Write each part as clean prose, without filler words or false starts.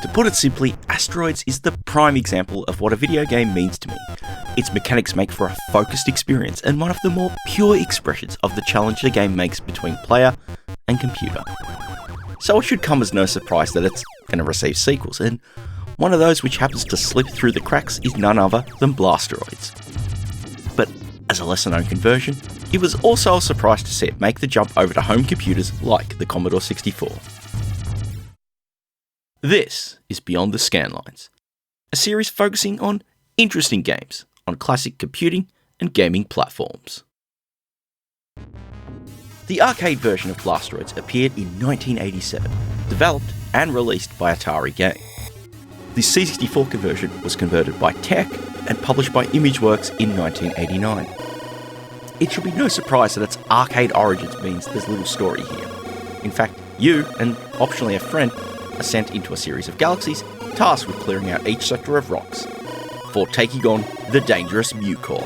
To put it simply, Asteroids is the prime example of what a video game means to me. Its mechanics make for a focused experience and one of the more pure expressions of the challenge the game makes between player and computer. So it should come as no surprise that it's going to receive sequels, and one of those which happens to slip through the cracks is none other than Blasteroids. But as a lesser known conversion, it was also a surprise to see it make the jump over to home computers like the Commodore 64. This is Beyond the Scanlines, a series focusing on interesting games on classic computing and gaming platforms. The arcade version of Blasteroids appeared in 1987, developed and released by Atari Games. The C64 conversion was converted by Teque and published by Imageworks in 1989. It should be no surprise that its arcade origins means there's little story here. In fact, you, and optionally a friend, are sent into a series of galaxies tasked with clearing out each sector of rocks for taking on the dangerous Mucor.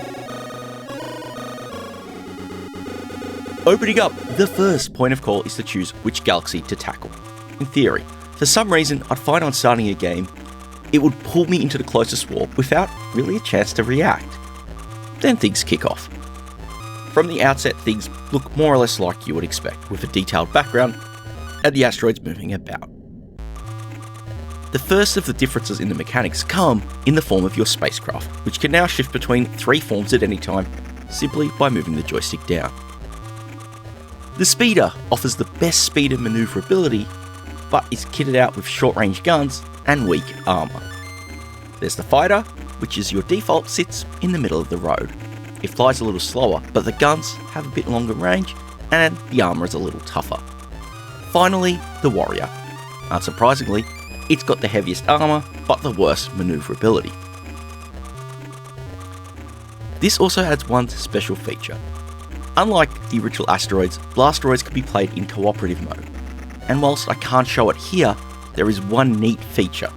Opening up, the first point of call is to choose which galaxy to tackle. In theory, for some reason, I'd find on starting a game, it would pull me into the closest warp without really a chance to react. Then things kick off. From the outset, things look more or less like you would expect, with a detailed background and the asteroids moving about. The first of the differences in the mechanics come in the form of your spacecraft, which can now shift between 3 forms at any time, simply by moving the joystick down. The Speeder offers the best speed and manoeuvrability, but is kitted out with short-range guns and weak armour. There's the Fighter, which as your default sits in the middle of the road. It flies a little slower, but the guns have a bit longer range, and the armour is a little tougher. Finally, the Warrior. Unsurprisingly, it's got the heaviest armour, but the worst manoeuvrability. This also adds one special feature. Unlike the original Asteroids, Blasteroids can be played in cooperative mode. And whilst I can't show it here, there is one neat feature.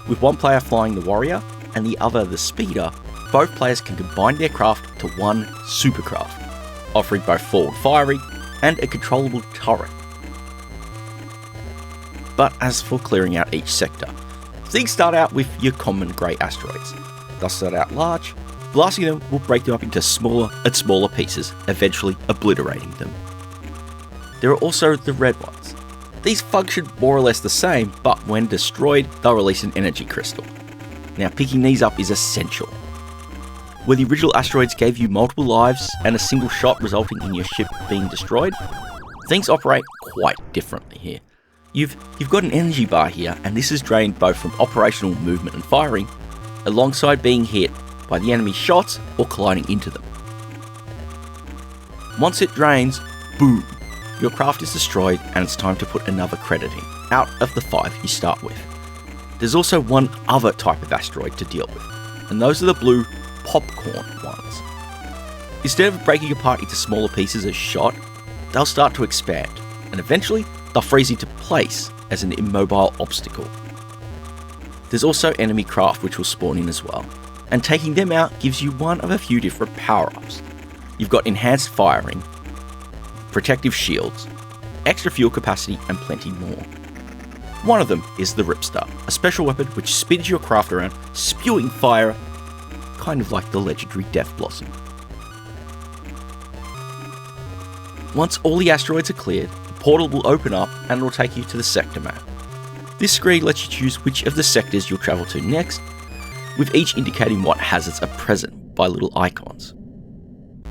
With one player flying the Warrior and the other the Speeder, both players can combine their craft to one supercraft, offering both forward firing and a controllable turret. But as for clearing out each sector, things start out with your common grey asteroids. They'll start out large, blasting them will break them up into smaller and smaller pieces, eventually obliterating them. There are also the red ones. These function more or less the same, but when destroyed, they'll release an energy crystal. Now picking these up is essential. Where the original asteroids gave you multiple lives and a single shot resulting in your ship being destroyed, things operate quite differently here. You've got an energy bar here, and this is drained both from operational movement and firing, alongside being hit by the enemy's shots or colliding into them. Once it drains, boom, your craft is destroyed and it's time to put another credit in, out of the 5 you start with. There's also one other type of asteroid to deal with, and those are the blue popcorn ones. Instead of breaking apart into smaller pieces as shot, they'll start to expand, and eventually they'll freeze into place as an immobile obstacle. There's also enemy craft which will spawn in as well, and taking them out gives you one of a few different power-ups. You've got enhanced firing, protective shields, extra fuel capacity, and plenty more. One of them is the Ripstar, a special weapon which spins your craft around, spewing fire, kind of like the legendary Death Blossom. Once all the asteroids are cleared, the portal will open up and it will take you to the sector map. This screen lets you choose which of the sectors you'll travel to next, with each indicating what hazards are present by little icons.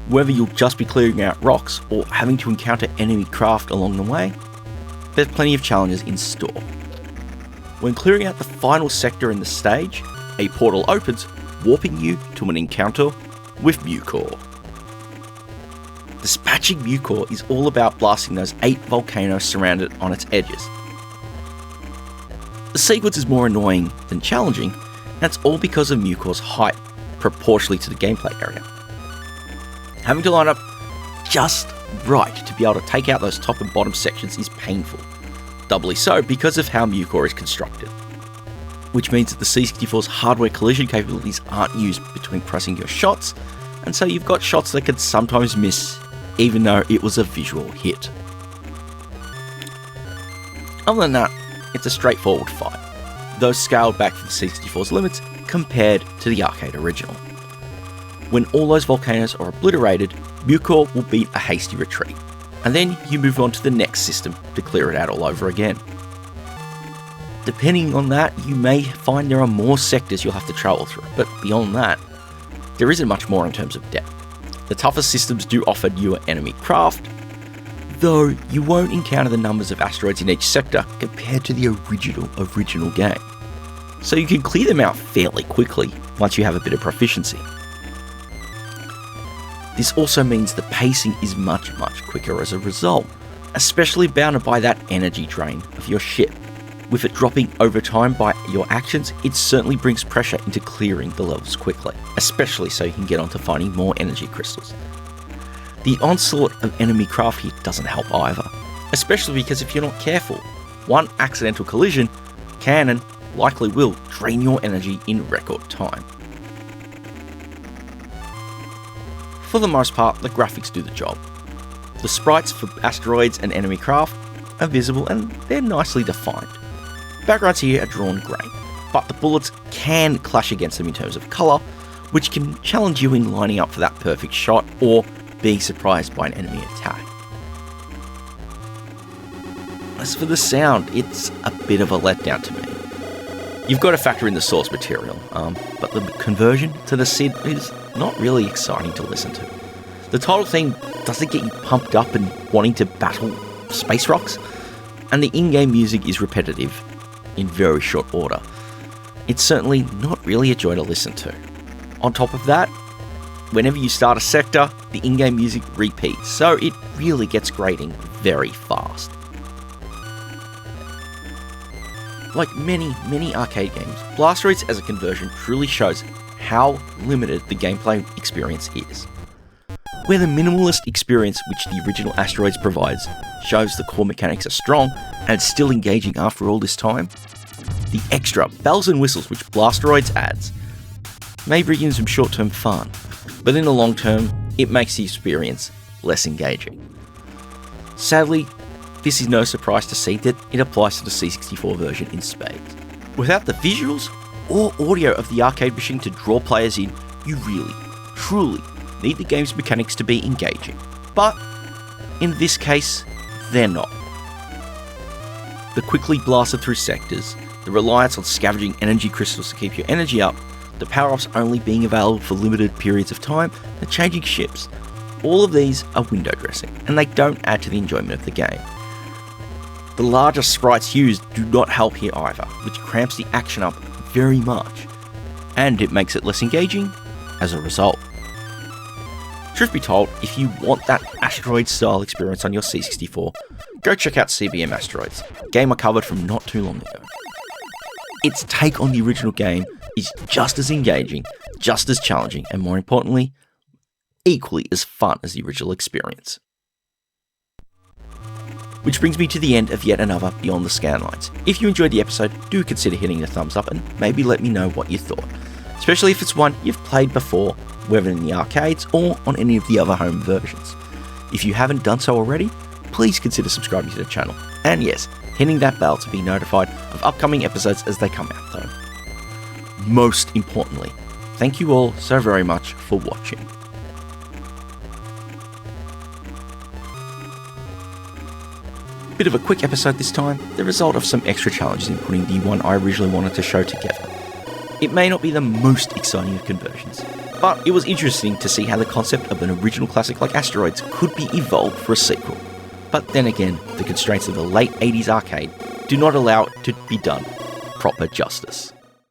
Whether you'll just be clearing out rocks or having to encounter enemy craft along the way, there's plenty of challenges in store. When clearing out the final sector in the stage, a portal opens, warping you to an encounter with Mucor. Dispatching Mucor is all about blasting those 8 volcanoes surrounded on its edges. The sequence is more annoying than challenging, and that's all because of Mucor's height, proportionally to the gameplay area. Having to line up just right to be able to take out those top and bottom sections is painful, doubly so because of how Mucor is constructed, which means that the C64's hardware collision capabilities aren't used between pressing your shots, and so you've got shots that can sometimes miss even though it was a visual hit. Other than that, it's a straightforward fight, though scaled back for the C64's limits compared to the arcade original. When all those volcanoes are obliterated, Mucor will beat a hasty retreat, and then you move on to the next system to clear it out all over again. Depending on that, you may find there are more sectors you'll have to travel through, but beyond that, there isn't much more in terms of depth. The tougher systems do offer newer enemy craft, though you won't encounter the numbers of asteroids in each sector compared to the original game. So you can clear them out fairly quickly once you have a bit of proficiency. This also means the pacing is much quicker as a result, especially bounded by that energy drain of your ship. With it dropping over time by your actions, it certainly brings pressure into clearing the levels quickly, especially so you can get on to finding more energy crystals. The onslaught of enemy craft here doesn't help either, especially because if you're not careful, one accidental collision can and likely will drain your energy in record time. For the most part, the graphics do the job. The sprites for asteroids and enemy craft are visible and they're nicely defined. Backgrounds here are drawn grey, but the bullets can clash against them in terms of colour, which can challenge you in lining up for that perfect shot or being surprised by an enemy attack. As for the sound, it's a bit of a letdown to me. You've got to factor in the source material, but the conversion to the SID is not really exciting to listen to. The title theme doesn't get you pumped up and wanting to battle space rocks, and the in-game music is repetitive in very short order. It's certainly not really a joy to listen to. On top of that, whenever you start a sector, the in-game music repeats, so it really gets grating very fast. Like many arcade games, Blasteroids as a conversion truly shows how limited the gameplay experience is. Where the minimalist experience which the original Asteroids provides shows the core mechanics are strong and still engaging after all this time, the extra bells and whistles which Blasteroids adds may bring in some short-term fun, but in the long term, it makes the experience less engaging. Sadly, this is no surprise to see that it applies to the C64 version in spades. Without the visuals or audio of the arcade machine to draw players in, you really, truly need the game's mechanics to be engaging. But in this case, they're not. The quickly blasted through sectors, the reliance on scavenging energy crystals to keep your energy up, the power-ups only being available for limited periods of time, the changing ships, all of these are window dressing, and they don't add to the enjoyment of the game. The larger sprites used do not help here either, which cramps the action up very much, and it makes it less engaging as a result. Truth be told, if you want that asteroid-style experience on your C64, go check out CBM Asteroids, a game I covered from not too long ago. Its take on the original game is just as engaging, just as challenging, and more importantly, equally as fun as the original experience. Which brings me to the end of yet another Beyond the Scanlines. If you enjoyed the episode, do consider hitting the thumbs up and maybe let me know what you thought, especially if it's one you've played before, whether in the arcades or on any of the other home versions. If you haven't done so already, please consider subscribing to the channel, and yes, hitting that bell to be notified of upcoming episodes as they come out though. Most importantly, thank you all so very much for watching. Bit of a quick episode this time, the result of some extra challenges in putting the one I originally wanted to show together. It may not be the most exciting of conversions, but it was interesting to see how the concept of an original classic like Asteroids could be evolved for a sequel. But then again, the constraints of the late 80s arcade do not allow it to be done proper justice.